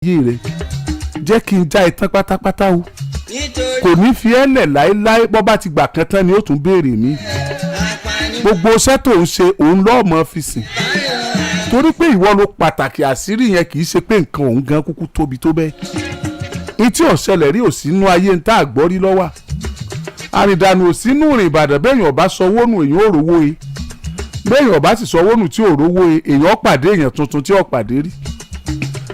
ayé rẹ̀ jẹ́ kí n já ìtàn pátápátá o kò ní fi ẹlẹ̀ láéláé bọ́ bá ti gbà kan tán ni ó tún béèrè mi gbogbo iṣẹ́ tó ń ṣe òun lọ́ọ̀mọ́ fi sìn torí pé ìwọ ló pàtàkì àṣírí yẹn kì í ṣe pé nǹkan òun gan kúkú tóbi tó bẹ́ẹ̀ etí ọ̀ṣẹlẹ̀ rí òsínú ayé ń tá àgbọ́rí lọ́wọ́ àrìndànù òsínú rìn Ìbàdàn bẹ́ẹ̀yàn ọba sọwọ́ nù èèyàn ò rówó e bẹ́ẹ̀yàn ọba sì sọwọ́ nù tí ò rówó e èèyàn pàdé èèyàn tuntun tí ò pàdé rí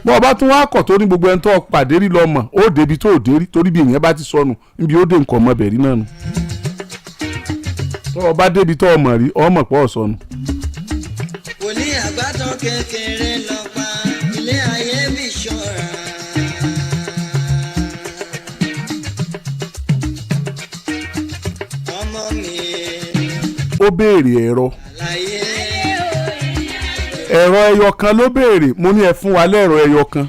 bọ́ ọba tún wá kọ̀ tó ní gbogbo ẹni tó pàdé rí lọ́mọ ó débi tó dé rí torí bí èèyàn bá ti sọnù níbi ó dé nǹkan ọmọbẹ̀rí náà nù tó ọba débi tó ọmọ rí ọmọ pọ̀ sọnù. kò ní àgbàtàn kékeré lọ pa ilé ayé bí ṣọ́ra. ọmọ mi. ó béèrè ẹ̀rọ ẹyọ kan ló béèrè mo ní ẹ fún wa lẹ́rọ ẹyọ kan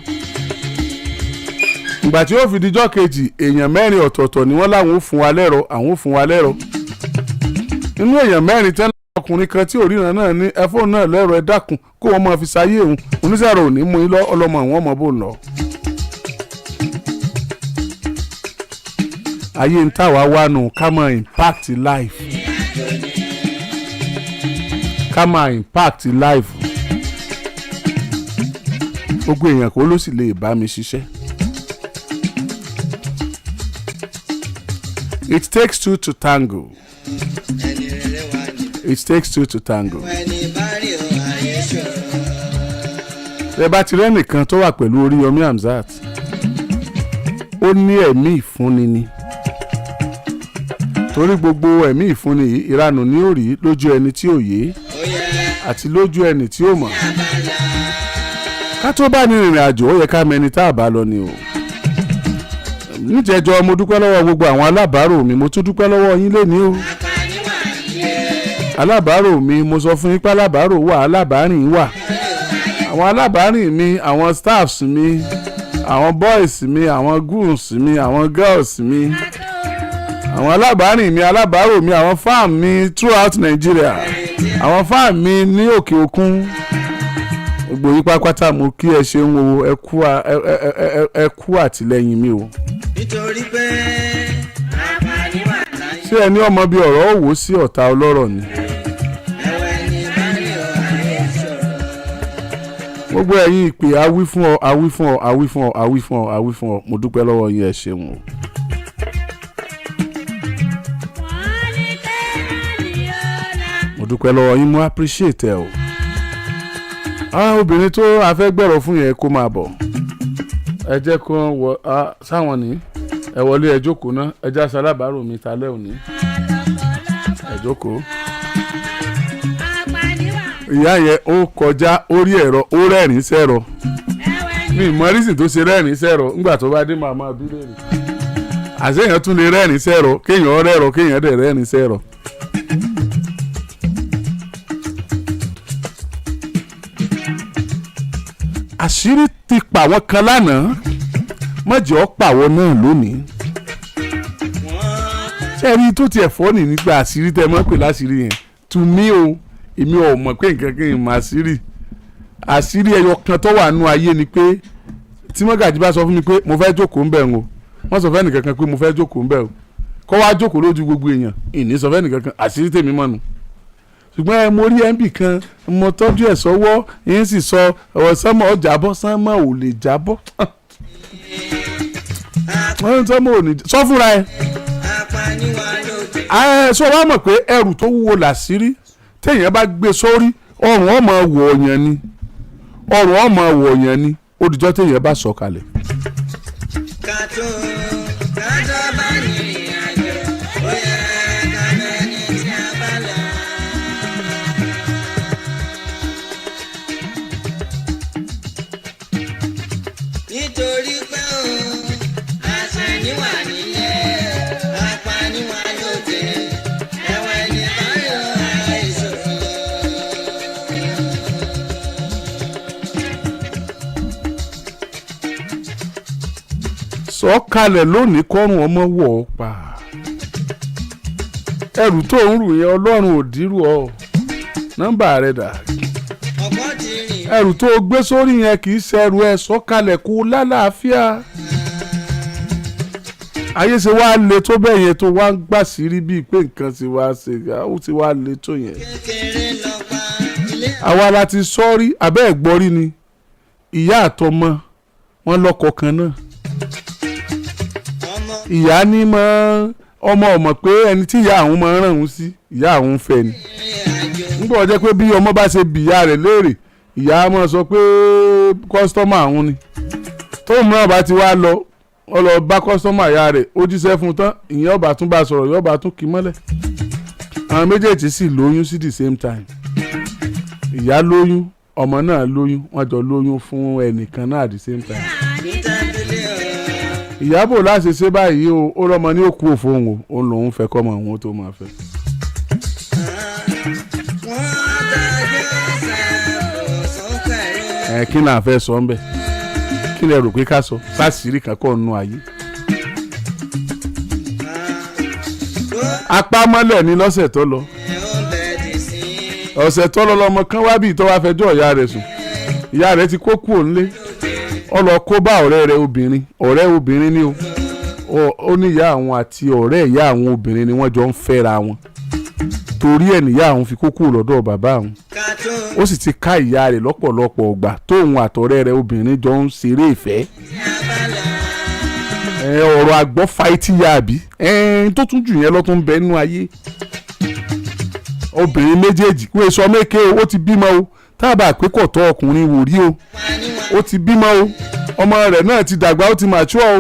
ìgbà tí ó fi dijọ́ kejì èèyàn mẹ́rin ọ̀tọ̀ọ̀tọ̀ ni wọ́n láwọn ò fún wa lẹ́rọ àwọn ò fún wa lẹ́rọ inú èèyàn mẹ́rin tẹ́lẹ̀ ọkùnrin kan tí òríran náà ní ẹfọ́n náà lẹ́rọ ẹ dákun kó wọ́n máa fi sáyé òun oníṣẹ́rọ̀ ò ní mú ilọ́ ọlọ́mọ àwọn ọmọ bò lọ. ayé ń tàwa wá nù ká máa impact life ká máa impact life gbogbo èèyàn kó ló sì lè bá mi ṣiṣẹ́. It takes two to tango. It takes two to tango. Ẹ bá ti rẹ́ nìkan tó wà pẹ̀lú Oriyomi Hamzat ó ní ẹ̀mí ìfúnni ni torí gbogbo ẹ̀mí ìfúnni yìí ìranù ní ó rí lójú ẹni tí ò yé àti lójú ẹni tí ò mọ̀ ká tó bá ní ìrìn àjò ó yẹ ká mẹni tá a bá lọ ni o níjẹjọ mo dúpẹ́ lọ́wọ́ gbogbo àwọn alábàárò mi mo tún dúpẹ́ lọ́wọ́ yín lénìí o alábàárò mi mo sọ fún yín pé alábàárò wà alábàárìn wà àwọn alábàárìn mi àwọn staffs mi àwọn boys mi àwọn goons mi àwọn girls mi àwọn alábàárìn mi alábàárò mi àwọn farm mi throughout Nigeria àwọn farm mi ní òkè òkun gbogbo yín pátápátá mo kí ẹ ṣe ń wo ẹ kú àtìlẹ́yìn mi o. nítorí pé àǹfààní wà láyé. ṣé ẹ ní ọmọ bíi ọ̀rọ̀ òwò sí ọ̀tá ọlọ́rọ̀ ni. ẹ̀wẹ̀ ni báyìí ọ̀rẹ́ ìṣòro. gbogbo ẹ̀yin ìpè awí fún ọ awí fún ọ awí fún ọ awí fún ọ awí fún ọ mo dúpẹ́ lọ́wọ́ yín ẹ ṣeun o. mo dúpẹ́ lọ́wọ́ yín mo appreciate ẹ o. obìnrin tó afẹ́gbẹ̀rọ fún yẹn kó máa bọ̀ ẹ jẹ́ kó wọ sáwọn ní ẹ wọlé ẹ jókòó ná ẹ já sálábàárò mi talẹ́ òní ẹ jókòó. ìyá yẹn ó kọjá orí ẹ̀rọ ó rẹ́rìn sẹ́rọ mi ìmọ̀rísì tó ṣe rẹ́rìn sẹ́rọ ńgbà tó bá dé màmá abúlé rẹ̀ àṣeyàn tún lè rẹ́rìn sẹ́rọ kéèyàn rẹ́rọ kéèyàn dẹ̀ rẹ́rìn sẹ́rọ. àṣírí ti pàwọn kan lánàá mọ̀jọ́ pàwọ́ náà lónìí. ṣé ẹni tó tiẹ̀ fọ́ nì nígbà àṣírí tẹ́ mọ́ pé láṣírí yẹn tù mí o èmi ò mọ̀ pé nǹkan kí n máa àṣírí ẹyọ kan tó wà nù ayé ni pé tí mọ́gàjì bá sọ fún mi pé mo fẹ́ jókòó ń bẹ̀ ń o wọ́n sọ fẹ́ nìkan kan pé mo fẹ́ jókòó ń bẹ̀ o kọ́ wá jókòó lójú gbogbo èèyàn ìní sọ fẹ́ nìkan kan àṣírí tèmi mọ̀ nù ṣùgbọ́n mo rí mb kan mo tọ́jú ẹ̀ sọ́wọ́ yín sì sọ ọ̀rọ̀ sánmọ̀ ó jábọ́ sánmọ̀ ò lè jábọ́ sánmọ̀ ò ní sọ fúnra ẹ̀ sọ wá mọ̀ pé ẹrù tó wúwo làṣírí téèyàn bá gbé sórí ọrùn ọmọ wọ̀ọ̀yàn ni ọrùn ọmọ wọ̀ọ̀yàn ni ó dìjọ́ téèyàn bá sọ kalẹ̀. kàtó bá ní ìrìnàjò ó yẹ ká mẹ́ni tí a bá lọ. nítorí pé àṣàní wà nílé apani wà lóde ẹ̀wẹ̀ ni báyọ̀ àìsòro. sọ̀kalẹ̀ lónìí kọ́rùn ọmọ wọ̀ ọ́ pa ẹrù tó ń rù yẹn ọlọ́run ò dírú ọ nọ́mbà rẹ dà. ọ̀pọ̀ ti rìn ẹrù tó gbé sórí yẹn kì í ṣẹrù ẹ sọ̀kalẹ̀ kó lálàáfíà. ayé ṣe wá le tó bẹ́ẹ̀ yẹn tó wá ń gbà sí rí bíi pé nǹkan ti wá ṣe ó ti wá le tó yẹn. àwa la ti sọ́rí abẹ́ ẹ̀gbọ́rí ni ìyá àtọmọ wọn lọ́kọ kan náà. ìyá ní mọ́ ọmọ pé ẹni tí ìyá àwọn máa ń ràn wọ́n sí ìyá àwọn fẹ́ ni. nígbà wọ́n jẹ́ pé bí ọmọ bá ṣe bí ìyá rẹ̀ léèrè ìyá máa sọ pé kọ́sítọ́mà àwọn ni. tóun náà bá ti wá lọ ó lọ bá kọ́sítọ́mà ìyá rẹ̀ ó jíṣẹ́ fún un tán ìyẹn ọba tún bá sọ̀rọ̀ yóò bá tún kì í mọ́lẹ̀. àwọn méjèèjì sì lóyún sí the same time. ìyá lóyún ọmọ náà lóyún wọ́n jọ lóyún fún ẹnìkan náà at the same time. ìyábò láti ṣe báyìí ó rọmọ ní òkú òfò òun òun lòun fẹ́ kọ́mọ òun tó máa fẹ́. kí náà fẹ́ sọ ńbẹ̀ kí lẹ rò pé ká sọ sáàsìrì kan kọ́ nù ayé. apá mọ́lẹ̀ ní lọ́sẹ̀ tó lọ ọ̀sẹ̀ tó lọ lọmọ kan wá bí ìtọ́ wá fẹjọ́ ìyá rẹ̀ sùn ìyá rẹ̀ ti kó kú òǹlé ó lọ kó bá ọ̀rẹ́ rẹ̀ obìnrin ni ó ní ìyá àwọn àti ọ̀rẹ́ ìyá àwọn obìnrin ni wọ́n jọ ń fẹ́ra wọn torí ẹ̀ níyà àwọn fi kó kúrò lọ́dọ̀ bàbá àwọn ó sì ti ká ìyá rẹ̀ lọ́pọ̀lọpọ̀ ọgbà tóun àtọ̀rẹ́ rẹ̀ obìnrin jọ ń ṣeré ìfẹ́ ọ̀rọ̀ àgbọ̀ fáìtì yá àbí tó tún jù yẹn lọ́tún bẹ́ẹ̀ nínú ayé obìnrin méjèèjì wọ́n sọ méke ó ti bímọ o tábà pé kò tọ́ ọkùnrin wò rí o ó ti bímọ o ọmọ rẹ̀ náà ti dàgbà ó ti mature o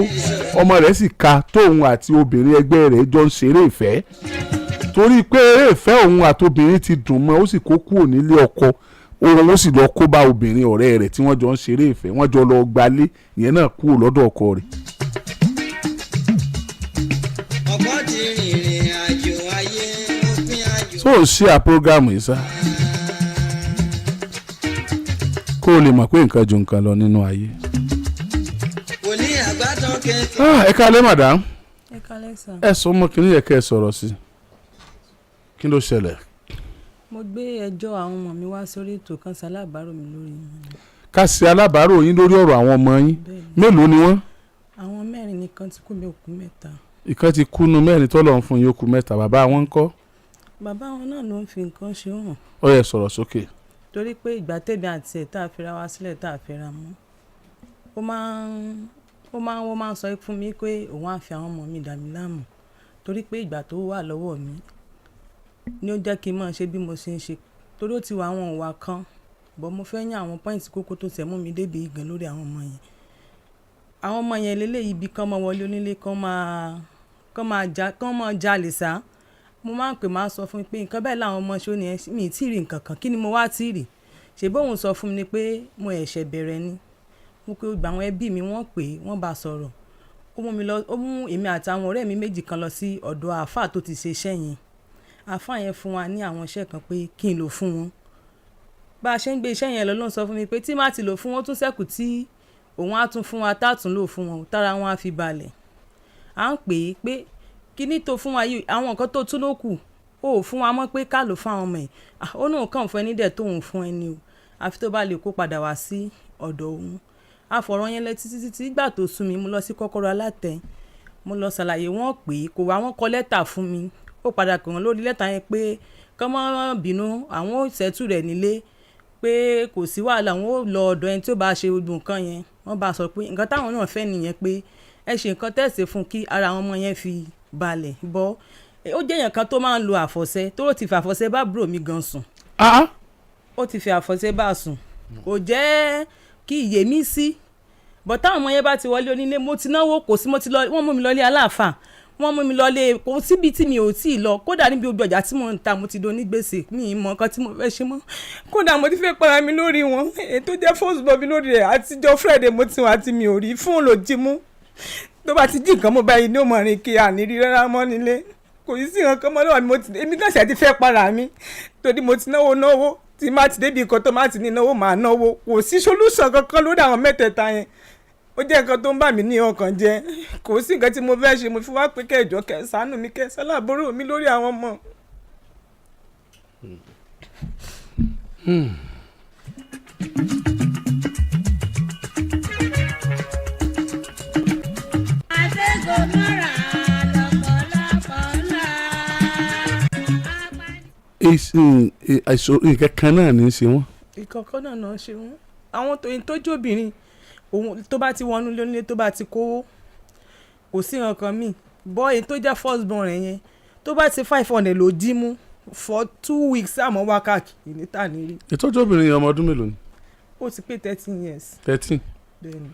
ọmọ rẹ̀ sì ka tóun àti obìnrin ẹgbẹ́ rẹ̀ jọ ń ṣeré ìfẹ́ torí pé eré ìfẹ́ òun àtobìnrin ti dùn mọ́ ó sì kó kúrò nílé ọkọ òun ó sì lọ kó bá obìnrin ọ̀rẹ́ rẹ̀ tí wọ́n jọ ń ṣeré ìfẹ́ wọ́n jọ lọ gbalé ìyẹn náà kúrò lọ́dọ̀ ọkọ rẹ̀. ọ̀pọ̀ ti rìnrìn àjò ayé òpin àjò. tó o ṣe àpọ́gàmù yìí sá kó o lè mọ̀ pé nǹkan ju nǹkan lọ nínú ayé. wòlíì àgbàtàn kékeré. ẹ kálẹ́ madam ẹ kálẹ́ sà. ẹ sọ ọmọ kìnìún yẹ kẹ́ ẹ sọ̀rọ̀ sí kí ló ṣẹlẹ̀. mo gbé ẹjọ́ àwọn ọmọ mi wá sórí ètò kan ṣalábàárò mi lórí wọn. ká ṣe alábàárò yín lórí ọ̀rọ̀ àwọn ọmọ yín mélòó ni wọ́n. àwọn mẹ́rin nìkan ti kú mi òkú mẹ́ta. ìkan ti kú nu mẹ́rin tọ́lọ̀ ń fún yín òkú mẹ́ta bàbá wọn ń kọ́. bàbá wọn náà ló ń fi nǹkan ṣe hàn. ó yẹ sọ̀rọ̀ sókè. torí pé ìgbà tèmi àti ẹ̀ tá a fira wá sílẹ̀ tá a fira mọ́ ó máa ń sọ fún mi pé òun á fi àwọn ọmọ mi dà mí láàmú torí pé ìgbà tó wà lọ́wọ́ mi ni ó jẹ́ kí n máa ṣe bí mo ṣe ń ṣe torí ó ti wà àwọn ìwà kan bọ́ mo fẹ́ yàn àwọn pọ́ìntì kókó tó tẹ̀ mú mi débi ìgàn lórí àwọn ọmọ yẹn. àwọn ọmọ yẹn lélẹ́yìí ibi kan máa wọlé onílé kan máa jalè sá mo máa ń pè máa sọ fún mi pé nǹkan bẹ́ẹ̀ làwọn ọmọ ṣó ni mi ì tí ì rí nǹkan kan kí ni mo wá tí ì rí ṣe bóun sọ fún mi ni pé mo ẹ̀ṣẹ̀ bẹ̀rẹ̀ ni mo pé gbà àwọn ẹbí mi wọ́n pè é wọ́n bá sọ̀rọ̀ ó mú èmi àtàwọn ọ̀rẹ́ mi méjì kan lọ sí ọ̀dọ̀ àáfàá tó ti ṣe iṣẹ́ yẹn àáfàá yẹn fún wa ní àwọn iṣẹ́ kan pé kí n lò fún wọn bá a ṣe ń gbé iṣẹ́ yẹn lọ ló ń sọ fún mi pé tí má ti lò fún wọn tún ṣẹ́kù tí òun á tún fún wa tààtún lò fún wọn tára wọn á fi balẹ̀ à ń pè é pé kíní tó fún wa yìí àwọn nǹkan tó tún ló kù ó fún wa mọ́ pé ká lò fún àwọn ọmọ ẹ̀ ó náà kàn fún ẹni dẹ̀ tóun fún ẹni o àfi tó bá lè kó padà wá sí ọ̀dọ̀ òun àfọ̀rọ̀ yẹn lẹ títí ìgbà tó sún mi mo lọ sí kọ́kọ́rọ́ alátẹ mo lọ ṣàlàyé wọn pé kò wá wọn kọ lẹ́tà fún mi ó padà pè wọ́n lórí lẹ́tà yẹn pé kọ́ mọ́ bínú àwọn ò ṣẹ́tù rẹ̀ nílé pé kò sí wàhálà wọn ò lọ ọ̀dọ̀ ẹni tí ó bá ṣe gbogbo nǹkan yẹn wọ́n bá sọ pé nǹkan táwọn náà fẹ́ nìyẹn pé ẹ ṣe nǹkan tẹ̀sí fún kí ara àwọn ọmọ yẹn fi balẹ̀ bọ́ ó jẹ́ èèyàn kan tó máa ń lo àfọ̀ṣẹ tó ti fi àfọ̀ṣẹ bá bùrò mi gan sùn ó ti fi àfọ̀ṣẹ bá sùn kò jẹ́ kí ìyè mi sí bọ̀ táwọn ọmọ yẹn bá ti wọlé onílé mo ti náwó kò sí mo ti lọ wọ́n mú mi lọlé aláàfáà wọ́n mú mi lọlé kò síbi tí mi ò tí ì lọ kódà níbi ojú ọjà tí mo ń ta mo ti do ní gbèsè mi ì mọ nǹkan tí mo fẹ́ ṣe mọ́ kódà mo ti fẹ́ para mi lórí wọn èyí tó jẹ́ fóònù bọ̀ mi lórí rẹ̀ àtijọ́ Friday mo ti wà tí mi ò rí fóònù ló jí mú tó bá ti jí nǹkan mo báyìí ní òmò rìn kí àníri rárá mọ́ nílé kò sí sí nǹkan mọ́ lọ́wọ́ mi èmi kàn ṣe ti fẹ́ para mi torí mo ti náwó tí má ti débi nǹkan tó má ti ní náwó máa náwó kò sí solution kankan lórí àwọn mẹ́tẹ̀ẹ̀ta yẹn ó jẹ́ nǹkan tó ń bà mí ní ọkàn jẹ́ kò sí nǹkan tí mo fẹ́ ṣe mo fi wá pé kẹjọ kẹsànánù mi kẹsàlábóró mi lórí àwọn ọmọ. nǹkan kan náà ní í ṣe wọ́n. ìkọ̀kọ́ náà ṣe wọ́n àwọn tó jóbìnrin òun tó bá ti wọnú lónílé tó bá ti kówó kò sí nǹkan míì bọ́ èyí tó jẹ́ first born rẹ̀ yẹn tó bá ti 500 ló dí mú for 2 weeks àmọ́ wákàtí níta nírí. ìtọ́jú obìnrin yẹn ọmọ ọdún mélòó ni. ó ti pé 13 years. 13. bẹ́ẹ̀ni.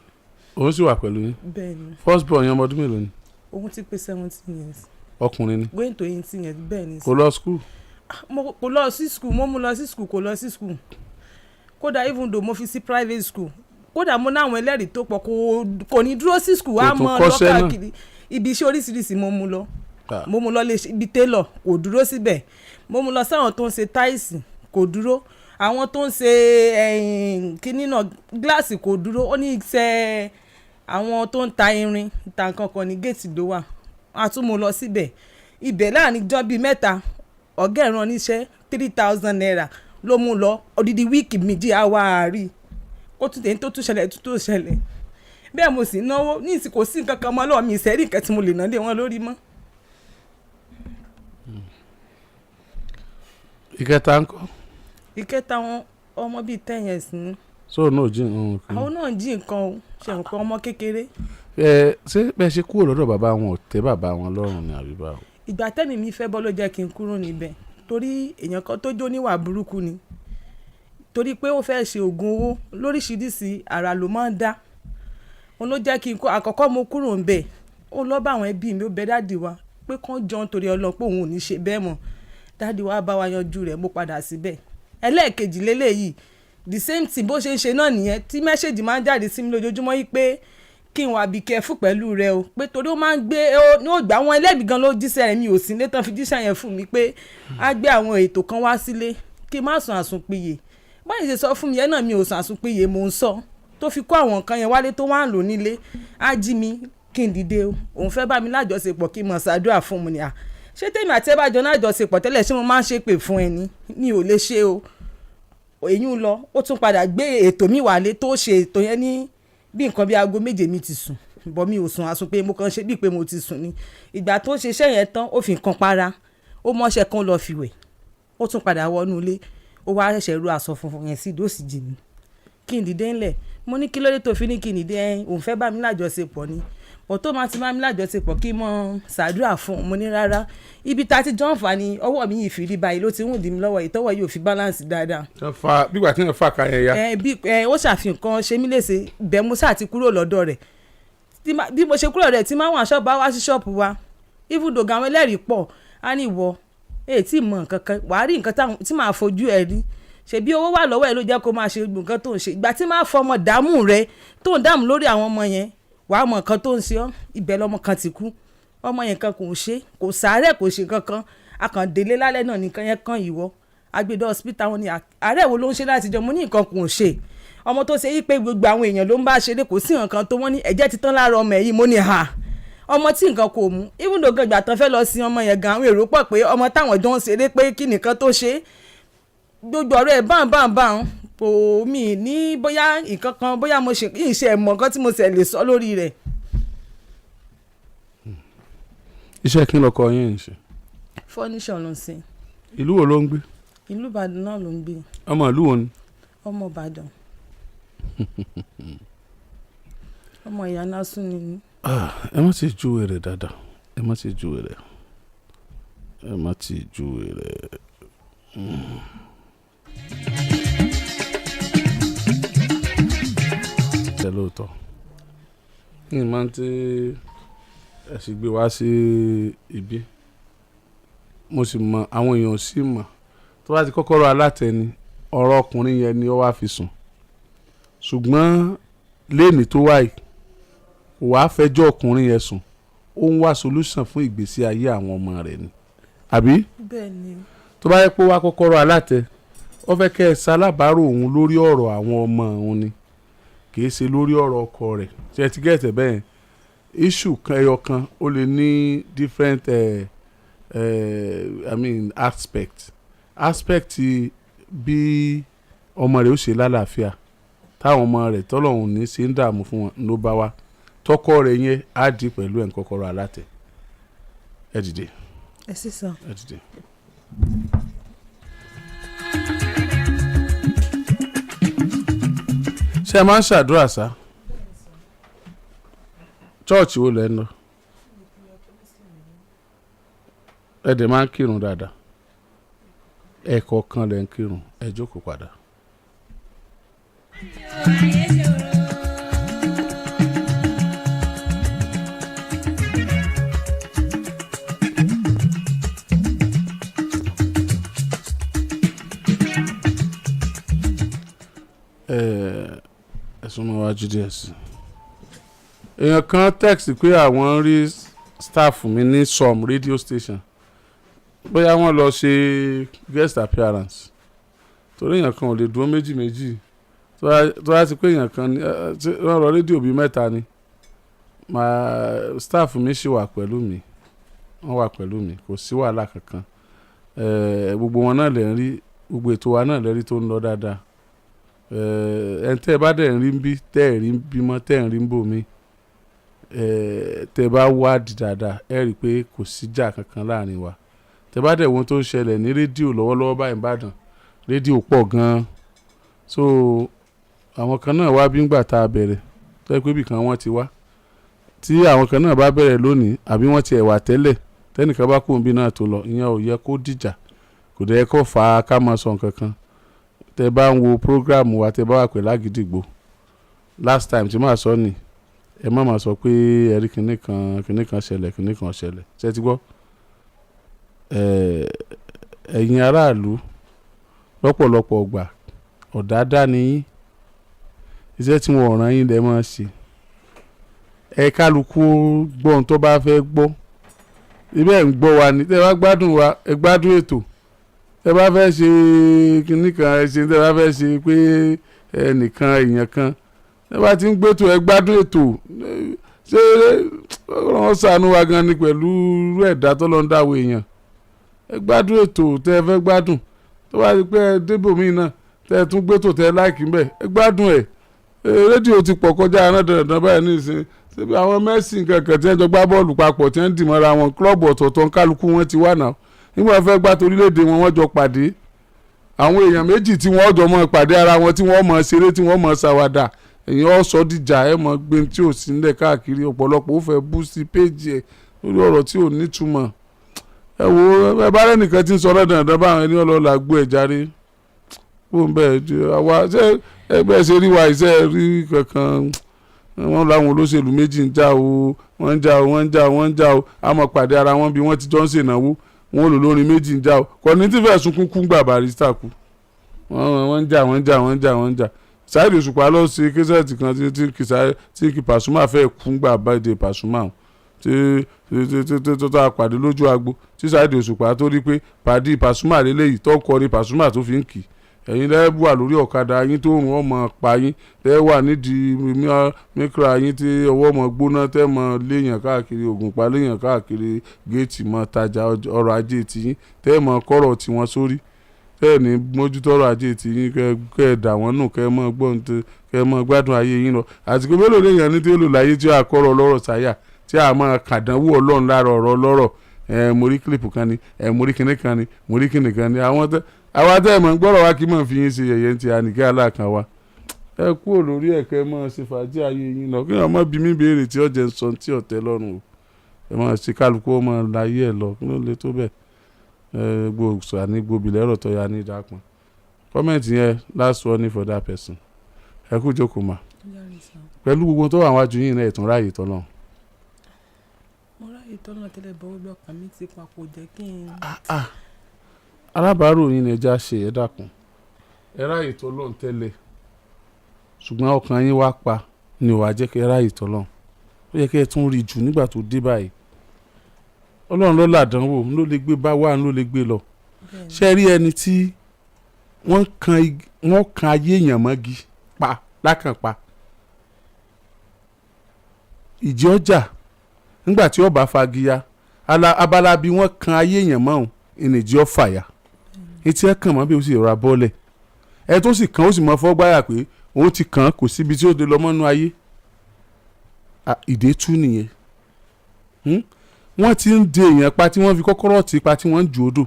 òun sì wà pẹ̀lú yín. bẹ́ẹ̀ni. first born yẹn ọmọ ọdún mélòó ni. òun ti pé 17 years. ọkùnrin ni. going to 18 years bẹ́ẹ̀ni. kò lọ school. kò lọ sí school mo mú lọ sí school kò lọ sí school kódà even though mo fi sí private school kódà mo náwọn ẹlẹ́rìí tó pọ̀ kò ní dúró sí school á mọ lọ́kàkiri ibi iṣẹ́ oríṣiríṣi mo mú lọ mo mú lọ lé ibi tailor kò dúró síbẹ̀ mo mú lọ sáwọn tó ń ṣe táìsì kò dúró àwọn tó ń ṣe kíní náà gíláàsì kò dúró ó ní iṣẹ́ àwọn tó ń ta irin ta nǹkan kan ní géètì ló wà a tún mo lọ síbẹ̀ ibẹ̀ láàrin jọ́ bíi mẹ́ta ọ̀gá ẹ̀ràn oníṣẹ́ 3,000 naira ló mú lọ odidi wíìkì méjì àwárí ó tún tẹ̀yìn tó tún ṣẹlẹ̀ bẹ́ẹ̀ mo sì náwó ní ìsìnkò sí nǹkan kan mọ́ lọ́wọ́ mi ìṣẹ́rí nǹkan tí mo lè ná lé wọn lórí mọ́. ìkẹta ńkọ́. ìkẹta wọn ọmọ bíi 10 years ni. so náà jí nǹkan. àwọn náà jí nǹkan o ṣe nǹkan ọmọ kékeré. ṣé bẹ́ẹ̀ ṣe kúrò lọ́dọ̀ bàbá wọn ò tẹ́ bàbá wọn lọ́rùn ní àbí báwo. ìgbà tẹ́mi mi fẹ́ bọ́ ló jẹ́ kí n kúrò níbẹ̀ torí èèyàn kan tó jó níwà burúkú ni torí pé ó fẹ́ ṣe oògùn owó lóríṣiríṣi ara ló máa ń dá òun ló jẹ́ kí n kó àkọ́kọ́ mo kúrò ńbẹ̀ ó lọ bá àwọn ẹbí mi ó bẹ dáàdì wa pé kán jọ nítorí ọlọ́pọ̀ òun ò ní ṣe bẹ́ẹ̀ mọ́ dáàdì wa bá wa yanjú rẹ̀ mo padà síbẹ̀ ẹlẹ́ẹ̀kejì lélẹ́yìí the same thing bó ṣe ń ṣe náà nìyẹn tí mẹ́ṣẹ́jì máa ń jáde sí mi lójoojúmọ́ yìí pé kí n wà bí kẹfù pẹ̀lú rẹ o pé torí ó máa ń gbé ní ògbà àwọn ẹlẹ́bìí gan ló jíṣẹ́ rẹ̀ mi ò sí létan fi jíṣẹ́ yẹn fún mi pé á gbé àwọn ètò kan wá sílé kí n má sùn àsùnpìyè báyìí ṣe sọ fún mi yẹn náà mi ò sùn àsùnpìyè mò ń sọ tó fi kó àwọn nǹkan yẹn wálé tó wá ń lò nílé á jí mi kí n dìde o òun fẹ́ bá mi lájọṣepọ̀ kí n mọ̀ ṣàdúrà fún mi ni à ṣé tèmi àti ẹ bá jọ lájọṣepọ̀ tẹ́lẹ̀ ṣé mo máa ń ṣépè fún ẹni mi ò lè ṣe o èyí ń lọ ó tún padà gbé ètò mi wálé tó ṣe ètò yẹn ní bí nǹkan bí aago méje mi ti sùn bọ́ mi ò sùn àsùn pé mo kàn ṣe bíi pé mo ti sùn ni ìgbà tó ṣe iṣẹ́ yẹn tán ó fi nǹkan para ó mọ́ṣẹ́ kan lọ́ọ́ fi wẹ̀ ó tún padà wọnú ilé ó wá ṣẹ̀ṣẹ̀ ru aṣọ funfun yẹn sí ìdóòsì jì mí kí n dìde ńlẹ̀ mo ní kí ló dé tó fi ní kí n dìde òun fẹ́ bá mi lájọṣepọ̀ ni bọ̀ tó máa ti bá mi lájọṣepọ̀ kí n mọ ṣàdúrà fún un mo ní rárá ibi tá a ti jọ ń fà ní ọwọ́ mi yìí fi rí báyìí ló ti ń dì mí lọ́wọ́ ìtọ́wọ́ yìí ò fi balance dáadáa. bígbà tí wọ́n fà ká yẹn ya. ó ṣàfihàn kan ṣe mí léṣe bẹ́ẹ̀ mo ṣáà ti kúrò lọ́dọ̀ rẹ̀ bí mo ṣe kúrò rẹ̀ tí máa wà ṣọ́ọ̀bù wá sí ṣọ́ọ̀bù wa ibùdó àwọn ẹlẹ́rìí pọ̀ á ní ìwọ tí mọ nǹkan kan wàá rí nǹkan tí màá fojú ẹ rí ṣebí owó wà lọ́wọ́ ẹ ló jẹ́ kó máa ṣe nǹkan tó ń ṣe ìgbà tí máa fọmọ dààmú rẹ tó ń dààmú lórí àwọn ọmọ yẹn wàá mọ nǹkan tó ń ṣe ọ́ ibẹ̀ lọmọ kan ti kú ọmọ yẹn kan kò ṣe kò sàárẹ̀ kò ṣe kankan akàndélé lálẹ́ náà nìkan yẹn kan ìwọ agbèdè hospital wọn ni àárẹ̀ wo ló ń ṣe láti jọ mo ní nǹkan kò ṣe ọmọ tó ṣe yí pé gbogbo àwọn èèyàn ló ń bá ṣeré kò sí nǹkan tó wọ́n ní ẹ̀jẹ̀ ti tán lára ọmọ yìí mo ní ọmọ tí nǹkan kò mú even though gbàgbà tán fẹ́ lọ sí ọmọ yẹn gan àwọn èrò pọ̀ pé ọmọ táwọn jọ ń ṣeré pé kí nìkan tó ṣe gbogbo ọ̀rọ̀ ẹ̀ báǹbáǹbáǹ kò mí ní bóyá nǹkan kan bóyá mo ṣe ìṣe ẹ̀mọ́ nǹkan tí mo ṣe lè sọ lórí rẹ̀. iṣẹ́ kí lọkọ yín ń ṣe. fọ́níṣọ̀ ló ń ṣe. ìlú wo ló ń gbé. ìlú Ìbàdàn náà ló ń gbé. ọmọ ìlú wo ni. ọmọ Ìbàdàn. ọmọ ìyá násùn ni. ẹ má ti júwe rẹ̀ dáadáa ẹ má ti júwe rẹ̀ ẹ má ti júwe rẹ̀. ẹ lóòótọ́ kí ni máa ń tí ẹ sì gbé wá sí ibi mo sì mọ àwọn èèyàn sì mọ̀ tó bá ti kọ́kọ́rọ́ alátẹni ọ̀rọ̀ ọkùnrin yẹn ni ó wá fi sùn ṣùgbọ́n léènì tó wáyé kò wá fẹjọ́ ọkùnrin yẹn sùn ó ń wá solution fún ìgbésí ayé àwọn ọmọ rẹ̀ ni àbí. bẹ́ẹ̀ ni. tó bá yẹ pé wá kọ́kọ́rọ́ alátẹ ó fẹ́ kẹ́ ẹ ṣalábàárò òun lórí ọ̀rọ̀ àwọn ọmọ òun ni kì í ṣe lórí ọ̀rọ̀ ọkọ rẹ̀ ṣe ti gẹ̀ẹ́tẹ̀ bẹ́ẹ̀ issue kan ẹyọ kan ó lè ní different aspect bí ọmọ rẹ̀ ó ṣe lálàáfíà táwọn ọmọ rẹ̀ tọ́lọ́hún ní ṣe ń dààmú fún wọn ló bá wá tọkọ rẹ̀ yẹn á di pẹ̀lú ẹ̀ ń kọ́kọ́rọ́ alátẹ̀ ẹ dìde. ẹ sì sàn. ẹ dìde. ṣé ẹ máa ń ṣàdúrà sá chọ́ọ̀chì wo lẹ́ ń lọ ẹ dẹ̀ máa ń kírun dáadáa ẹ̀kọ̀ọ̀kan lẹ́ ń kírun ẹ jókòó padà. ẹ̀sùn mọ́ wájú díẹ̀ sí i èèyàn kan text pé àwọn rí staff mi ní some radio station bóyá wọ́n lọ ṣe guest appearance torí èèyàn kan ò lè dúró méjì tó bá ti pé èèyàn kan wọ́n lọ rédíò bíi mẹ́ta ni staff mi ṣì wà pẹ̀lú mi wọ́n wà pẹ̀lú mi kò sí wàhálà kankan gbogbo wọn náà lè ń rí gbogbo ètò wa náà lè rí tó ń lọ dáadáa ẹn tẹ́ ẹ bá dẹ̀ ń rí bí tẹ́ ẹ̀ rí bímọ tẹ́ ẹ̀ ń rí bò mí tẹ́ ẹ bá wádìí dáadáa ẹ rí i pé kò síjà kankan láàrin wa tẹ́ ẹ bá dẹ̀ wọ́n tó ń ṣẹlẹ̀ ní rédíò lọ́wọ́lọ́wọ́ báyìí Ìbàdàn rédíò pọ̀ gan-an so àwọn kan náà wá bí ń gbà tá a bẹ̀rẹ̀ tó yẹ pé ibì kan wọ́n ti wá tí àwọn kan náà bá bẹ̀rẹ̀ lónìí àbí wọ́n ti ẹ̀wà tẹ́lẹ̀ tẹ́nìkan bá kóun bí náà tó lọ ìyẹn ò yẹ kó dìjà kò dẹ̀ yẹ kó fà á ká máa sọ nǹkan kan tẹ́ bá ń wo program wa tẹ́ bá wà pẹ̀lú Àgídìgbò last time tí màá sọ ni ẹ má máa sọ pé ẹ̀rí kinní kan ṣẹlẹ̀ ṣe ti gbọ́ ẹ̀yin aráàlú lọ́pọ̀lọpọ̀ ọgbà ọ̀dádá ni yín iṣẹ́ tí wọ́n rán yín lẹ́ máa ṣe ẹ kálukú gbọ́ ohun tó bá fẹ́ gbọ́ ibẹ̀ ń gbọ́ wa ni tẹ́ bá gbádùn wa ẹ gbádùn ètò tẹ́ bá fẹ́ ṣe kinní kan ẹ ṣe tẹ́ bá fẹ́ ṣe pé ẹnìkan èèyàn kan tẹ́ bá ti ń gbẹ́tò ẹ gbádùn ètò ṣé wọ́n ṣàánú wa gan ni pẹ̀lú ẹ̀dá tó lọ ń dáwọ́ èèyàn ẹ gbádùn ètò tẹ́ ẹ fẹ́ gbádùn tó bá rí pé ẹ débòmíì náà tẹ́ ẹ tún gbẹ́tò tẹ́ ẹ láìkí mbẹ́ ẹ gbádùn ẹ̀ rédíò ti pọ̀ kọjá aná dandan báyìí ní ìsìn síbi àwọn mẹ́sìn kankan tí wọ́n jọ gbá bọ́ọ̀lù papọ̀ tí wọ́n dì mọ́ra wọn kílọ̀bù ọ̀tọ̀ọ̀tọ̀ kálukú wọn ti wà náà nígbà fẹ́ gbá torílẹ̀-èdè wọn wọ́n jọ pàdé àwọn èèyàn méjì tí wọ́n jọ mọ́ pàdé ara wọn tí wọ́n mọ̀ ṣeré tí wọ́n mọ̀ ṣàwàdà èèyàn ọ̀sọ́ dìjà ẹ̀ mọ̀ gbé tí ò sí nílẹ̀ káàkiri ọ̀pọ̀lọpọ̀ ó fẹ́ bú sí péjì ẹ̀ lórí ọ̀rọ̀ tí ò nítumọ̀ ẹ wo ẹ bá rẹ́ nìkan tí ń sọ̀rọ̀ dandan báwọn ẹni ọlọ́ọ̀la gbọ́ ẹ̀ járe fún bẹ́ẹ̀ àwa ṣé ẹgbẹ́ ṣe rí wa iṣẹ́ rí kankan wọ́n láwọn olóṣèlú méjì ń jà o wọ́n ń jà o àmọ́ pàdé ara wọn bí wọ́n ti jọ ń ṣènáwó wọn lò lórin méjì ń jà o kọ́ni tí fẹ́ẹ́ sunkún kún gbà Barrister kú wọ́n ń jà Saheed Òṣùpá lọ sí kẹsẹ̀tì kan tí kì Pasuma fẹ́ kún gbà báyìí Pasuma tí tó àpàdé lójú agbo tí Saheed Òṣùpá tó rí pé pàdé Pasuma lélẹ́yìí tó kọrin Pasuma tó fi ń kì ẹ̀yin lẹ́ẹ̀ wà lórí ọ̀kadà yín tó rùn ọmọ pa yín lẹ́ẹ̀ wà nídìí mìkra yín tí ọwọ́ ọmọ gbóná tẹ́ mọ léèyàn káàkiri Ògùnpa léèyàn káàkiri géètì mọ tajà ọrọ̀ ajé tiyín tẹ́ mọ kọ́rọ̀ tiwọn sórí tẹ́ ní mójútó ọrọ̀ ajé tiyín kẹ́ ẹ̀ dà wọ́n nù kẹ́ ẹ mọ gbọ́n kẹ́ ẹ mọ gbádùn ayé yín lọ àsìkò mélòó léèyàn ní tí ó lò láyé tí a kọ́rọ̀ lọ́rọ̀ sáyà tí a máa kàdánwò Ọlọ́run lára ọ̀rọ̀ lọ́rọ̀ mórí kílìpù kan ni mórí kíní kan ni mórí kíní kan ni àwa tẹ́ ẹ̀ mọ̀ ń gbọ́rọ̀ wá kí mọ̀ fi yín ṣe yẹ̀yẹ́ ti ànìkẹ́ aláàkàn wa ẹ kúrò lórí ẹ̀kẹ́ mọ̀ ṣe fàájì ayé yín lọ kí ọmọ bí mi béèrè tí ọ̀jẹ̀ ń sọ tí ọ̀tẹ́ lọ́rùn o ẹ mọ̀ ṣe kálukú ọmọ láyé ẹ̀ lọ kí ló lè tó bẹ̀ gbòòsò àní gbòbìlẹ̀ ẹ̀rọ tó ya ní ìdápọn kọ́mẹ̀ntì yẹn last warning for that person ẹ kú jókòó mà pẹ̀lú gbogbo tó wà wájú yín náà ẹ̀tún ráàyè tọ́lọ́ mo ráàyè tọ́lọ́ tẹ́lẹ̀ bọ́ gbọ́ ọkàn mi ti papò jẹ́ kí n. alábàárò yín ni ẹja ṣe ẹ dákun ẹ ráàyè tọ́lọ́ tẹ́lẹ̀ ṣùgbọ́n ọkàn yín wá pa ni ò wá jẹ́ kí ẹ ráàyè tọ́lọ́ ó yẹ kí ẹ tún rí jù nígbà tó dé báyìí Ọlọ́run ló làdánwò ló lè gbé bá wà ló lè gbé lọ ṣe rí ẹni tí wọ́n kan ayé èèyàn mọ́gi pa lákànpa ìjì ọjà nígbà tí ọba fagiya abala bí wọ́n kan ayé èèyàn mọ́ òun ìnìjì ọ̀fàyà etí ẹ̀ kàn mọ́ bí ó sì rà bọ́ọ̀lẹ̀ ẹ tó sì kàn ó sì mọ fọ́ gbáyà pé òun ti kàn kò síbi tí ó de lọ mọ́nú ayé ìdè tú nìyẹn wọ́n ti ń de èèyàn pa tí wọ́n fi kọ́kọ́rọ́ tì pa tí wọ́n ń ju odò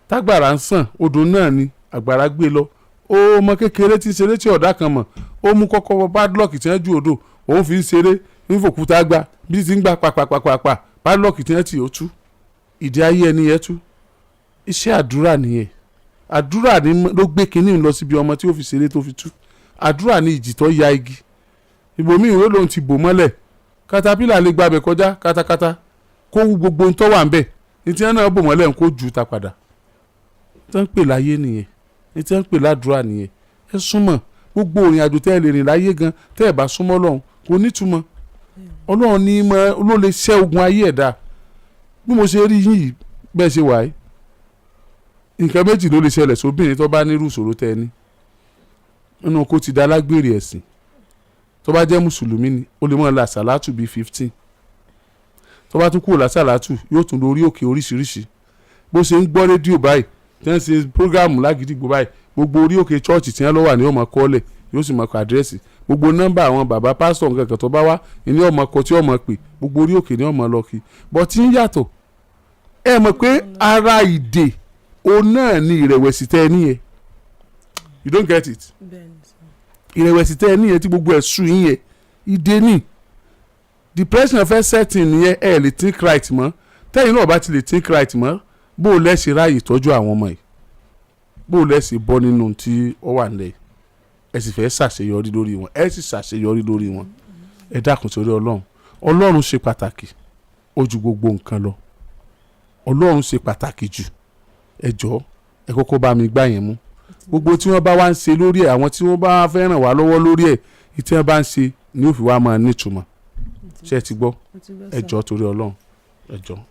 tágbàrá ń sàn odò náà ni àgbàrá gbé lọ ó ọmọ kékeré tí ń ṣeré tí ọ̀dà kan mọ̀ ó mú kọ́kọ́rọ́ padlock tí wọ́n ju odò òun fi ń ṣeré ń fòkúta gbá bí ti ń gbà pàpàpàpà padlock tí wọ́n ti ó tú ìdí ayé ẹni yẹn tú iṣẹ́ àdúrà nìyẹn àdúrà ni ló gbé kinní lọ síbi ọmọ tí ó fi ṣeré tó fi tú àdúrà ni ìjì tó ya igi ibòmíì ìwé lòun ti bò mọ́lẹ̀ katapila lè gbàbẹ̀ kọjá katakata kó wú gbogbo ohun tó wà ń bẹ̀ ní tí wọ́n náà bò mọ́lẹ̀ kó ju ta padà tí wọ́n ń pè láyé nìyẹn ní tí wọ́n ń pè ládùúrà nìyẹn ẹ súnmọ́ gbogbo òrìn àjò tẹ́ ẹ lè rìn láyé gan tẹ́ ẹ bá súnmọ́ Ọlọ́run kò nítumọ̀ Ọlọ́run ní mọ́ ló lè ṣẹ́ ogun ayé ẹ̀dá bí mo ṣe rí yìí bẹ́ẹ̀ ṣe wà yìí nǹkan méjì ló lè ṣẹlẹ̀ sóbìnrin tó bá nírú ìṣòro tẹ́ ẹ ní nínú kó ti da lágbèrè ẹ̀sìn tó bá jẹ́ mùsùlùmí ni ó lè mọ̀ la sàlátù bíi 15 tó bá tún kúrò lásàlátù yóò tún lórí òkè oríṣiríṣi bó ṣe ń gbọ́ rédíò báyìí tí wọ́n ṣe prógáàmù lágídígbò báyìí gbogbo orí òkè chọ́ọ̀chì tí wọ́n lọ wà ní ọmọ kọ́lẹ̀ yóò sì mọ̀ kọ́ àdírẹ́sì gbogbo nọ́mbà àwọn bàbá pásítọ̀ nǹkan kan tó bá wá ní ọmọ kọ tí ọmọ pè gbogbo orí òkè ní ọmọ lọ kí bọ́ tí ń yàtọ̀ ẹ mọ̀ pé ara ìdè òun náà ni ìrẹ̀wẹ̀sì tẹ́ ẹ níyẹn you don't get it ìrẹ̀wẹ̀sì tẹ́ ẹ níyẹn tí gbogbo ẹ̀ sùn yín yẹn ìdè ní depression fẹ́ setting nìyẹn ẹ lè think right mọ́ tẹ́yìn náà bá ti lè think right mọ́ bó o lẹ́sẹ̀ ráàyè tọ́jú àwọn ọmọ yìí bó o lẹ́sẹ̀ bọ́ nínú tí ó wà nílẹ̀ ẹ sì fẹ́ ṣàṣeyọrí lórí wọn ẹ sì ṣàṣeyọrí lórí wọn ẹ dákun torí Ọlọ́run ṣe pàtàkì ó ju gbogbo nǹkan lọ Ọlọ́run ṣe pàtàkì jù ẹ jọ̀ọ́ ẹ kọ́kọ́ bá mi gbá yẹn mú gbogbo tí wọ́n bá wá ń ṣe lórí ẹ̀ àwọn tí wọ́n bá fẹ́ ràn wá lọ́wọ́ lórí ẹ̀ tí wọ́n bá ń ṣe ni ó fi wá máa nítumọ̀ ṣé ẹ ti gbọ́ ẹ jọ̀ọ́ torí Ọlọ́run ẹ jọ̀ọ́.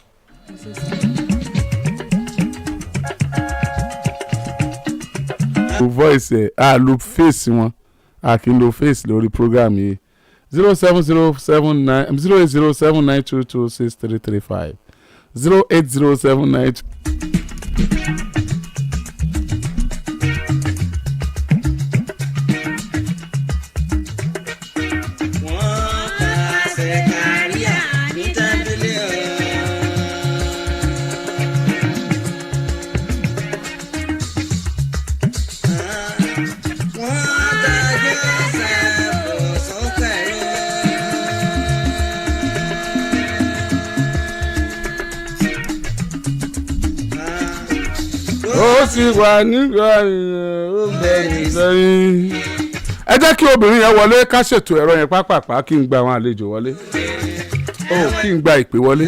lo voice ẹ lo face wọn kì í lo face lórí program yìí 07079 08079226335 08079. ó sì wà nígbà ó bẹ̀rẹ̀ sẹ́yìn. ẹ jẹ́ kí obìnrin yẹn wọlé ká ṣètò ẹ̀rọ yẹn pápápá kí n gba àwọn àlejò wọlé kí n gba ìpè wọlé.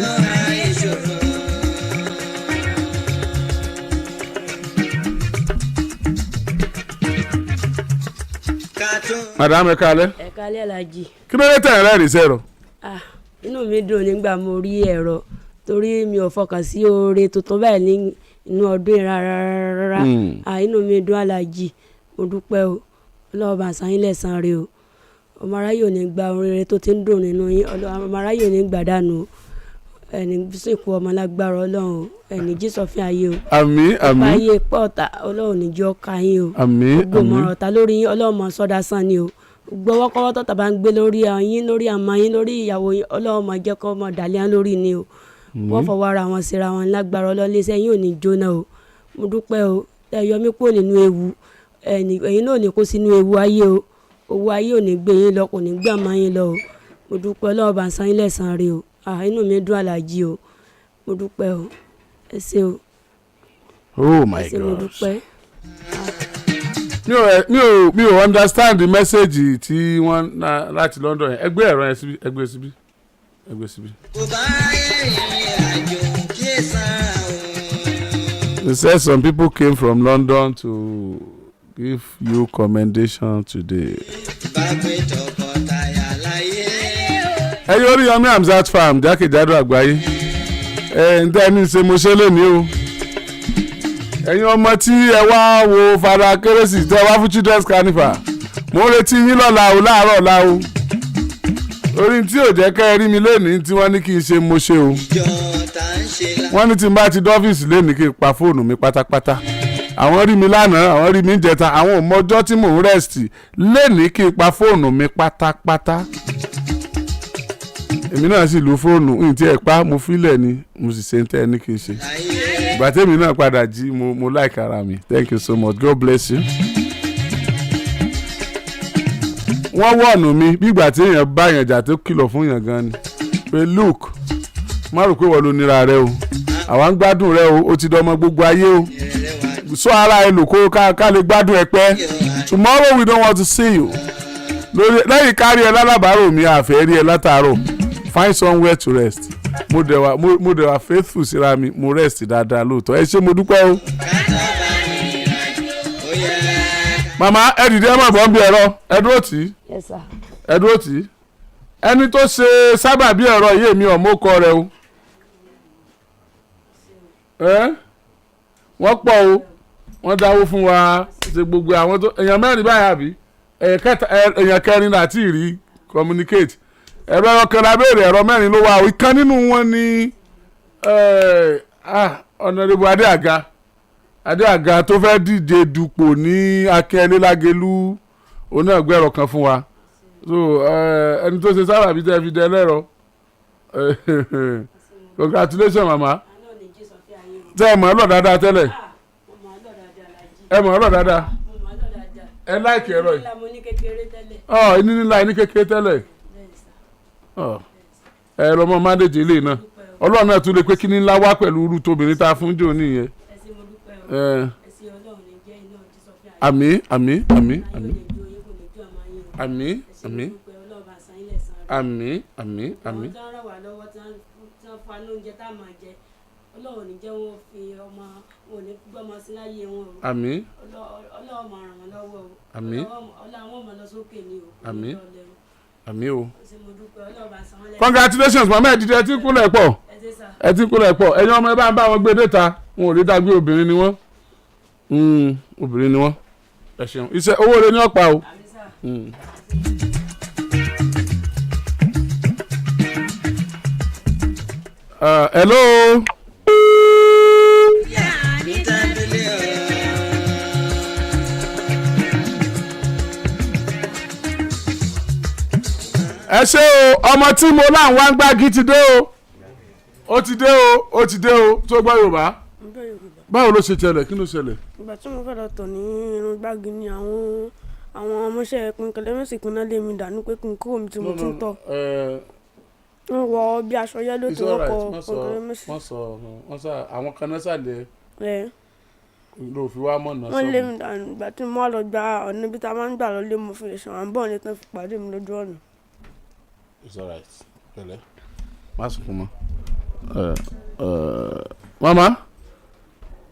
madame ẹ káalẹ́. ẹ káalẹ́ Alhaji. kí ló dé tẹ̀ ẹ́ rẹ́rìn sẹ́rọ̀. inú mi dùn nígbà mo rí ẹ̀rọ torí mi ò fọkàn sí oore tuntun báyìí ní inú ọdún yìí rárá inú mi dùn Alhaji mo dúpẹ́ o ọlọ́wọ́ bá san yín lẹ́san rẹ̀ o ọmọ aráyé ò ní gba oore tó ti ń dùn nínú yín ọmọ aráyé ò ní gbà dànù ẹni sìnkú ọmọ lágbára Ọlọ́run ẹni jí sọfín ayé o àmín àmín ọba ayé pọ́ọ̀tà Ọlọ́run níjọ́ ká yín o àmín gbogbo mọ̀ràn ọ̀tá lórí yín Ọlọ́run mọ̀ sọ́dá sàn ni o gbọ́wọ́kọ́wọ́ tọ́ta bá ń gbé lórí yín lórí àmọ́ yín lórí ìyàwó yín Ọlọ́run mọ̀ jẹ́ kọ́ mọ̀ dàlẹ́ lórí ni o wọ́n fọwọ́ ara wọn síra wọn lágbára Ọlọ́run léṣẹ́ yín ò ní jóná o mo dúpẹ́ o ẹ yọ mí kúrò nínú ewu ẹ̀yin náà ò ní kó sínú ewu ayé o owó ayé ò ní gbé yín lọ kò ní gbà má yín lọ o mo dúpẹ́ Ọlọ́run bá ń san yín lẹ́san rẹ̀ o inú mi dùn Alhaji o mo dúpẹ́ o ẹ ṣé o. Oh my God. mo dúpẹ́. mi ò understand the message tí wọ́n láti London yẹn ẹgbẹ́ ẹ̀rọ yẹn síbí ẹgbẹ́ síbí. They said some people came from London to give you commendation today. ẹ̀yin Oriyomi Hamzat farm jákèjádò àgbáyé ǹdẹ́ ní ṣe mo ṣe lónìí o ẹ̀yin ọmọ tí ẹ wá wo fada kérésì tẹ́ wá fún children's carnival mo ń retí yín lọ́la o láàárọ̀ ọ̀la o orin tí ò jẹ́ kẹ́ ẹ rí mi lónìí tí wọ́n ní kí n ṣe mo ṣe o wọ́n ní tí n bá ti dọ́fíìsì lónìí kí n pa fóònù mi pátápátá àwọn rí mi lánàá àwọn rí mi ń jẹta àwọn ò mọjọ́ tí mò ń rest lẹ́ni kí n pa fóònù mi pátápátá èmi náà sì lu fóònù n tí ẹ pa mo filẹ̀ ni mo sì ṣe ń tẹ́ ẹ ní kí n ṣe ìgbà tèmi náà padà jí mo like ara mi thank you so much God bless you. wọ́n wọ̀nù mi bí ìgbà tí èèyàn bá yàn jà tó kìlọ̀ fún yàn gan ni pé look má rò pé wọ́n ló nira rẹ o àwa ń gbádùn rẹ o ó ti dọmọ gbogbo ayé o sọ ara ẹ lò kó ká lè gbádùn ẹ pẹ́ tomorrow we don't want to see you lẹ́yìn kárí ẹ lálábàárò mi àfẹ́ rí ẹ látàárọ̀ find somewhere to rest mo dẹ̀ wá faithful síra mi mo rest dáadáa lóòótọ́ ẹ ṣé mo dúpẹ́ o. màmá ẹ dìde ẹ má bọ́ ń bí ẹ̀rọ ẹ dúró tì í Yes, sir. ẹ dúró tì í ẹni tó ṣe sábàbí ẹ̀rọ yìí èmi ọ̀mọ́kọ rẹ o wọ́n pọ̀ o wọ́n dáwó fún wa ṣe gbogbo àwọn tó èèyàn mẹ́rin báyà bí èèyàn kẹrin láti rí communicate ẹ̀rọ kan lábẹ́rẹ́ ẹ̀rọ mẹ́rin ló wà o ìkan nínú wọn ni Honorable Adéàga tó fẹ́ díje dupò ní Akẹ́lélágẹ̀lú òun náà gbẹ̀rọ kan fún wa so ẹni tó ṣe sábàbí tẹ́ fi dẹ lẹ́rọ congratulations mama tẹ́ ẹ mọ̀ ọ́ lọ dáadáa tẹ́lẹ̀ ẹ mọ̀ ọ́ lọ dáadáa ẹ láìkì ẹ̀rọ yìí ẹni nílá ẹni kékeré tẹ́lẹ̀ ẹ̀rọ ọmọ mándéjì ilé náà ọlọ́run náà tún lè pé kí ní ńlá wá pẹ̀lú irú tóbìnrin tá a fún jò nìyẹn. àmín àmín àmín àmín àmín àmín àmín àmín àmín. Ọlọ́run ní jẹ́ wọ́n fi ọmọ wọn ní gbọ́mọ sí láyé wọn o. àmín. Ọlọ́run máa ràn wọ́n lọ́wọ́ o. àmín. Ọlọ́run ọmọ lọ sókè ni o. àmín. àmín o. Congratulations mama ẹ dìde ẹ ti kúnlẹ̀ pọ̀ ẹ ti kúnlẹ̀ pọ̀ ẹ̀yin ọmọ ẹ bá ń bá wọn gbé déta wọn ò rí dàgbé obìnrin ni wọ́n obìnrin ni wọ́n ẹ ṣeun iṣẹ́ owó rẹ ní ọ̀pá o. Hello. ẹ ṣé o ọmọ tí mo láwọn wá ń gbági ti dé o ó ti dé o ó ti dé o tó gbọ́ Yorùbá báwo ló ṣe tẹ̀lẹ̀ kí ló ṣẹlẹ̀. ìgbà tí mo fẹ́ lọ tọ̀ ní irun gbági ni àwọn ọmọọṣẹ́ pinkẹlẹ́ mẹ́sì pinná lé mi dànù pé kí n kúrò mi tí mo ti ń tọ̀ wọ́n wọ bí aṣọ yẹ́lò tí wọ́n kọ pinkẹlẹ́ mẹ́sì. wọ́n sọ àwọn kan náà sàlẹ̀ ló fi wá mọ̀nà sọ́ọ̀bù. wọ́n lé mi dànù ìgbà tí mo lọ gba ọ̀nà ibi tá a máa ń gbà lọ lé mo fi lè ṣàn án bọ̀ ní tán fi pàdé mi lójú ọ̀nà. It's all right. Pẹ̀lẹ́. Má sunkún mọ́. Mama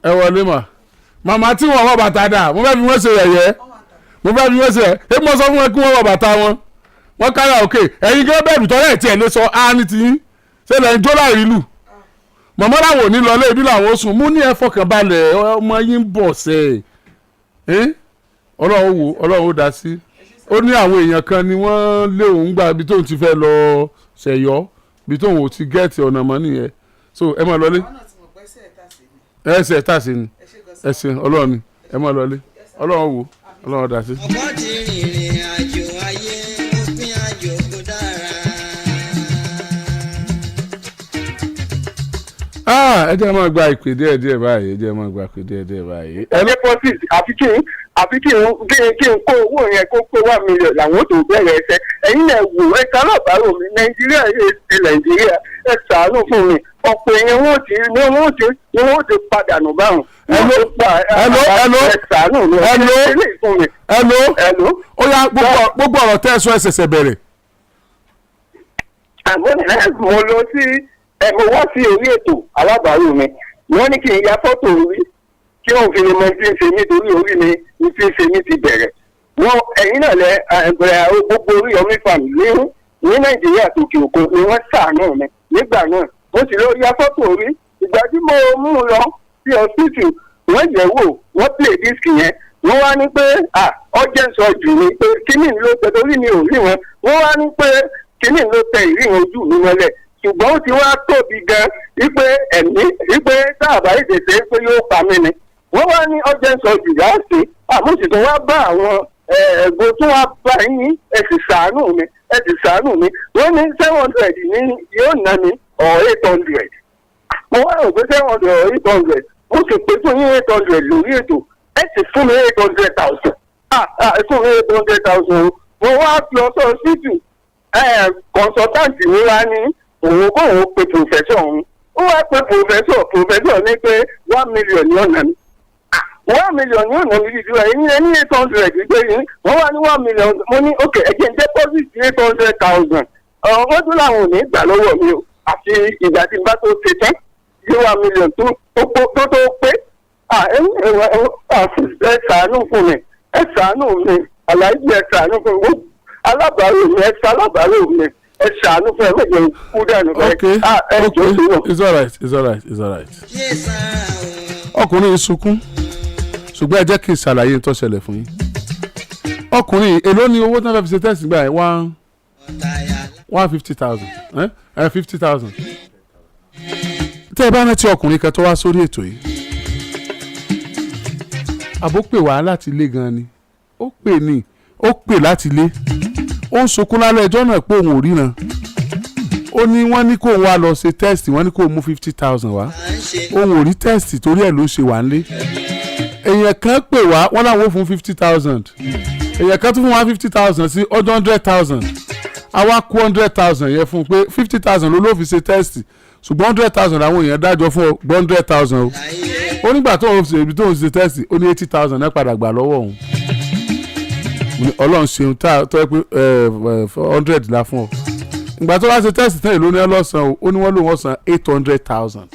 ẹ wọlé mà. Màmá tí wọ́n wọ bàtà dà mo fẹ́ fi wọ́n ṣe yẹ̀yẹ́. Mo fẹ́ fi wọ́n ṣe ẹ̀ ẹ́ mo sọ fún wọn kí wọ́n wọ bàtà wọn. Wọ́n kára òkè ẹ̀yin gẹ́gẹ́ bẹ̀rù tọ́lá ẹ̀ tiẹ̀ lè sọ á ní tiyín. Ṣé lẹ́yìn tó láì rí lù? Màmá làwọn ò ní lọ lé ibi làwọn ó sùn. Mú ní ẹ fọkànbalẹ̀ ọmọ yín bọ̀ sẹ́ ẹ̀. Ọlọ́run wo Ọlọ́run ó dá sí. Ó ní àwọn èèyàn kan ni wọ́n lé òun gbà ibi tóun ti fẹ́ lọ ṣẹ̀yọ́ ibi tóun ò ti gẹ́ẹ̀tì ọ̀nà mọ́ nìyẹn so ẹ máa lọlé ẹsẹ̀ tà sí ni ẹsẹ̀ Ọlọ́run ni ẹ máa lọlé Ọlọ́run wo Ọlọ́run dá sí. ọkọ ti rìnrìn àjò ayé òpin àjò kò dára. ẹ jẹ́ máa gba ìpè díẹ̀ báyìí ẹ jẹ́ máa gba ìpè díẹ̀ báyìí. ẹ deposit àfi kí n kó owó yẹn kó pé 1 million làwọn tó bẹ̀rẹ̀ ẹsẹ̀ ẹ̀yin náà wò ẹ kálábàárò mi Nàìjíríà yóò ṣe Nàìjíríà ẹ ṣàánú fún mi ọ̀pọ̀ èèyàn wọ́n ti padà nù báwọn. Hello. Ó yá gbogbo ọ̀rọ̀ tẹ́ ẹ sọ ẹ ṣẹ̀ṣẹ̀ bẹ̀rẹ̀. mo lọ sí mo wá sí orí ètò alábàárò mi wọ́n ní kí n ya fọ́tò orí kí wọ́n fi lè mọ tí ń ṣe nítorí orí mi ní tí ń ṣe ní ti bẹ̀rẹ̀. wọ́n ẹ̀yin náà lẹ gbogbo Oriyomi family ní Nàìjíríà tó kì òkun ni wọ́n ṣàánú mi nígbà náà mo sì lọ ya fọ́tò orí ìgbà tí mo mú un lọ sí hospital wọ́n yẹ̀ wò wọ́n play disc yẹn wọ́n wá ní pé ọjẹ́ sọ jù ní pé kíní ló tẹ torí mi ò rí wọn wọ́n wá ní pé kíní ló tẹ ìríran ojú mi mọ́lẹ̀ ṣùgbọ́n ó ti wá tóbi gan wípé ẹ̀mí wípé sáàbà ìdètè pé yóò pa mí ni wọ́n wá ní urgent surgery láti àmúṣe tó wá bá àwọn ẹ̀gbọ́n tó wá bá yín ẹ sì ṣàánú mi wọ́n ní 700 ní yóò ná mi or 800 mo wá rò pé 700 or 800 mo sì pé fún yín 800 lórí ètò ẹ sì fún mi 800,000 fún mi 800,000 mo wá lọ sọ síìtù consultant mi wá ní òun kò òun pe professor òun ó wá pe professor ní pé 1 million ní ọ̀nà mi 1 million ní ọ̀nà mi dídú ẹ̀yìn ẹni 800 gbé yín wọ́n wá ní 1 million mo ní ok ẹ̀jẹ̀ ń deposit 800,000 wọ́n tún làwọn ò ní gbà lọ́wọ́ mi o àti ìgbà tí n bá tó ṣe tán yóò 1 million tó pé ẹ ṣàánú fún mi ẹ ṣàánú mi aláìsí ẹ ṣàánú fún mi alábàárò mi ẹ ṣàlábàárò mi ẹ ṣàánú fún ẹ méje kú dànù bẹ́ẹ̀ ẹ jọ sí wọn. it's alright. ọkùnrin yìí sunkún ṣùgbọ́n ẹ jẹ́ kí n ṣàlàyé tó ṣẹlẹ̀ fún yín. ọkùnrin èló ni owó tí wọ́n fẹ́ fi ṣe tẹ́sí gbà ẹ̀ 150,000 50,000. tẹ́ ẹ bá rántí ọkùnrin kan tó wá sórí ètò yìí àbó pè wá láti ilé gan ni ó pè láti ilé ó ń sunkún lálẹ́ ẹjọ́ náà pé òun ò ríran ó ní wọ́n ní kó wá lọ ṣe test wọ́n ní kó mú 50,000 wá òun ò rí test torí ẹ̀ ló ṣe wà nílé èèyàn kan pè wá wọ́n láwọn fún 50,000 èèyàn kan tún fún 150,000 sí ọjọ́ 100,000 àwa kú 100,000 yẹn fún un pé 50,000 ló fi ṣe test ṣùgbọ́n 100,000 àwọn èèyàn dájọ́ fún ọ 100,000 o ó nígbà tó ń ṣe ibi tó ń ṣe test ó ní 80,000 náà padà gbà lọ́wọ́ òun ọlọ́run ṣeun tó yẹ pé 100 la fún ọ ìgbà tó wá ṣe test tán èlò ní ọlọ́sàn ó ní wọ́n lò wọ́n san 800,000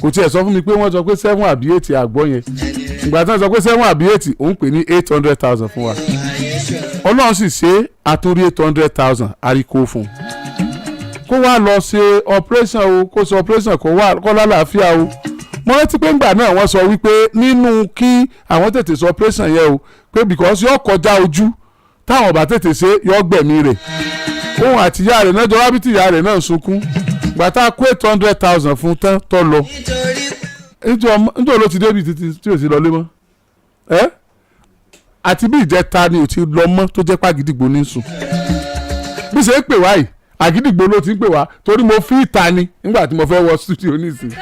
kò tiẹ̀ sọ fún mi pé wọ́n sọ pé 7 àbí 8 àgbọ̀ yẹn ìgbà tó ń sọ pé 7 àbí 8 òun pè ní 800,000 fún wa ọlọ́run sì ṣe àtúrí 800,000 àríkó fún un kó wá lọ ṣe operation o kó ṣe operation kó lálàáfíà o mo rántí pé ńgbà náà wọ́n sọ wípé nínú kí àwọn tètè ṣe operation yẹn o pé because yóò kọjá ojú táwọn bá tètè ṣe yóò gbẹ̀mí rẹ̀ òun àti ìyá rẹ̀ náà jọ wábí tí ìyá rẹ̀ náà sunkún gbàtà kó 800,000 fún tán tó lọ níjọ́ ló ti débi tí ò ti lọ lé mọ́ àti bí ìjẹta ni ò ti lọ mọ́ tó jẹ́ pàgídìgbò ní sùn bí ṣe ń pè wá yìí àgídìgbò ló ti ń pè wá torí mo fi ìta ni nígbà tí mo fẹ́ wọ studio nísìnyí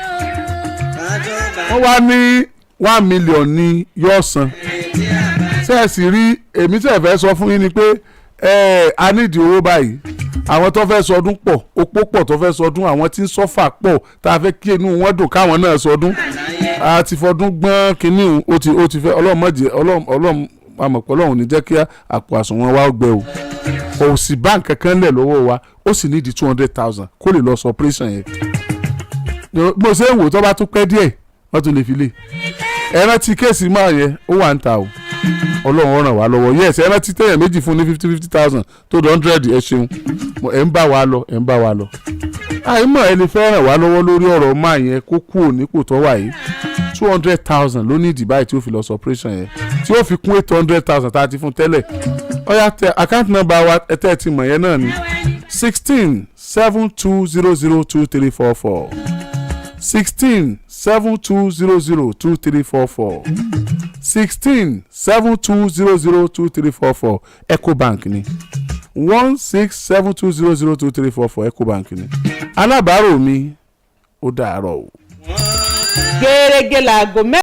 wọ́n wá ní 1 million ní yóò san ṣe é sì rí èmi tẹ̀ fẹ́ sọ fún yín ni pé a nídìí owó báyìí àwọn tó fẹ́ sọdún pọ̀ opó pọ̀ tó fẹ́ sọdún àwọn tí ń sọ́fà pọ̀ tá a fẹ́ kí inú wọn dùn káwọn náà sọdún a ti fọdún gbọ́n kínní ó ti fẹ́ ọlọ́run àmọ̀pọ̀ ọlọ́run ní jẹ́ kí àpò àsùnwọ̀n wa gbẹ o kò sí báǹkì kankan lẹ̀ lọ́wọ́ wa ó sì nídìí 200,000 kó lè lọ sọ operation yẹn bó ṣe ń wò tó bá tún pẹ́ díẹ̀ wọ́n tún lè fi lé ẹran tí kéèsì máa yẹ ó wà ń ta o ọlọ́run ràn wá lọ́wọ́ yes ẹran tí tẹ̀yàn méjì fún ní 50,000 tó 100 ẹ ṣeun ẹ̀ ń bá wa lọ àìmọ̀ ẹ lè fẹ́ ràn wá lọ́wọ́ lórí ọ̀rọ̀ máa yẹn kó kú òní kò tọ́ wà yìí 200,000 ló ní ìdìbà tí ó fi lọ sọ operation yẹn tí ó fi kún 800,000 tá a ti fún tẹ́lẹ̀ ọ̀yà tẹ account number wa ẹ̀tẹ́ ti mọ̀ yẹn náà ni 1672002344 1672002344 1672002344 Ecobank ni 1672002344 Ecobank ni alábàárò mi ó dàárọ̀ o. gẹ́gẹ́ láago